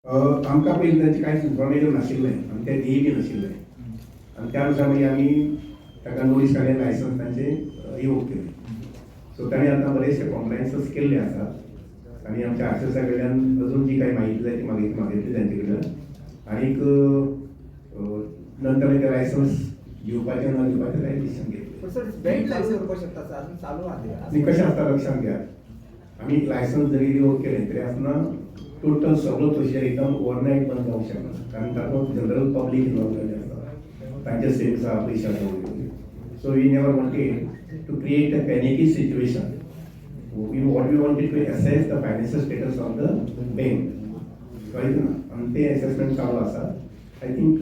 आमकां पयलीं तांचे कांयच इन्फॉर्मेशन नाशिल्लें आनी ते दिय बी नाशिल्लें आनी त्या अनुसार मागीर आमी ताका नोटीस काडलें लायसन्स तांचे रिवोक केलें. सो ताणें आतां बरेचशे कॉम्प्लायन्सीस केल्ले आसात आनी आमच्या आरसीएसा कडल्यान अजून जी काही माहिती जाय ती मागितली तांचे कडल्यान आनीक नंतर ते लायसन्स घेवपाचें ना घेवपाचें कांय डिसिजन घेतलें. कशें आसता लक्षांत घ्या, आमी लायसन्स जरी रिवोक केलें तरी आसतना टोटल सगळो प्रोसिजर एकदम ओवरनायट बंद जावंक शकना, कारण तातूंत जनरल पब्लीक इनवॉल्व जाल्लें आसा, तांचे सेव्स आहा, पयशे आसा. So we never wanted to create a panicky situation. what we wanted to assess the financial status of the bank. कळ्ळें ना, आनी ते असेसमेंट चालू आसा. I think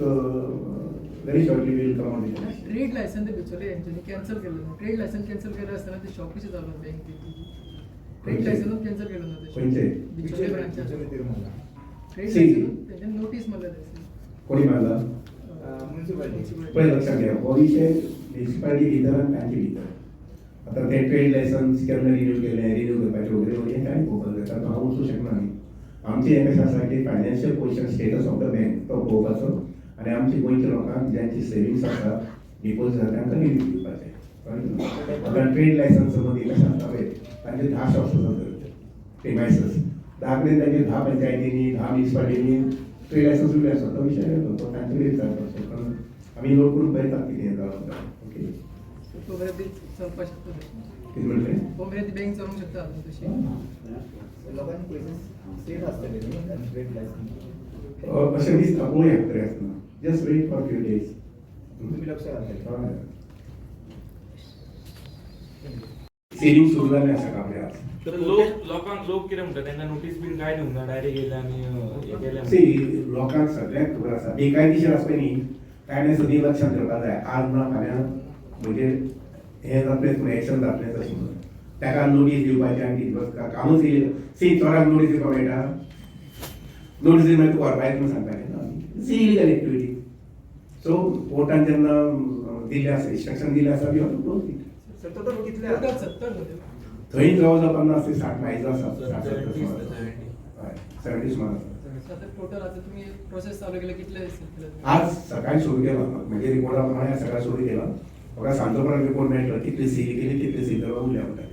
very shortly we will come on with it. Trade licence ते बिचोले यांच्यानी cancel केलं. ट्रेड लायसन कॅन्सल केलं असताना ते शॉप कशी चालू बँकेची ट्रेड लायसन कॅन्सल केलं ना खंयचे बिचोले ब्रांचाचे ट्रेड See. लायसन त्यांनी नोटीस मारल्या कोणी मारला म्युनिसिपालिटी. पळय लक्षात घ्या, हो विषय म्युनिसिपालिटी भितर आनी तांचे भितर. आतां ते ट्रेड लायसन्स केन्ना रिन्यू केलें, रिन्यू करपाचें वगैरे वगैरे कांय पळोवपाक जाय, तातूंत हांव वचूंक शकना न्ही. आमचें हें कशें आसा की financial position status of the bank तो पळोवपाचो आनी आमच्या गोंयच्या लोकांक ज्यांची सेविंग्स आसा डिपॉझीट आसा तांकां रिन्यू दिवपाचें. आतां ट्रेड लायसन्स संबंदी कशें आसता पळय, तांचे 10 शॉप्स आसात प्रिमायसीस, 10 कडेन तांचे 10 पंचायतींनी 10 म्युनिसिपालिटींनी ट्रेड लायसन्स उबे आसा. तो विशय येतो, तो तांचे कडेन विचारपाचो, कारण आमी नोट करून पळयतात कितें जालां तें. ओके, चलपाक शकता कितें म्हणलें ती बँक चलूंक शकता तशी. लोकांनी पयशे सेफ आसतले न्ही ट्रेड लायसन्स. अशें दिसता, पळोवया तरी आसतना. Just wait for few days. तुम्ही लक्ष घालतले. सेविंग सुरू जालें आसा कापल्या. तर लोक कितें म्हणटा तेंका नोटीस बीन कांय दिवंक ना, डायरेक्ट येयले आनी हे केलें. सी, लोकांक सगळ्यांक खबर आसा बेकायदेशीर आसपय न्ही, ताणें सदी लक्षांत ठेवपाक जाय. आज ना फाल्यां म्हणजे हें जातलेंच म्हणून एक्शन जातलेंच अशें म्हणून ताका नोटीस दिवपाचें आनी कितें कामूच येयलें. सी, चोराक नोटीस दिवपाक मेळटा, नोटीस दिवन मागीर तूं व्हरपाक म्हणून सांगतालें ना. See, illegal activity. सो कोर्टान जेन्ना दिल्लें आसा, इंस्ट्रक्शन दिल्लें आसा, we have to close it. सतत कितले टोटल 70 होते. थंय जवळ जवळ 50 ते 60 मायज आसा. 70 सुमार आसा. टोटल आता तुम्ही प्रोसेस चालू केलं कितले आज सकाळी सुरू केला, म्हणजे रिपोर्टा प्रमाणे सकाळी सुरू केला. म्हाका सांजो पर्यंत रिपोर्ट मेळटलो, कितली सील केली, कितली सील करपाक उरल्या म्हणटा.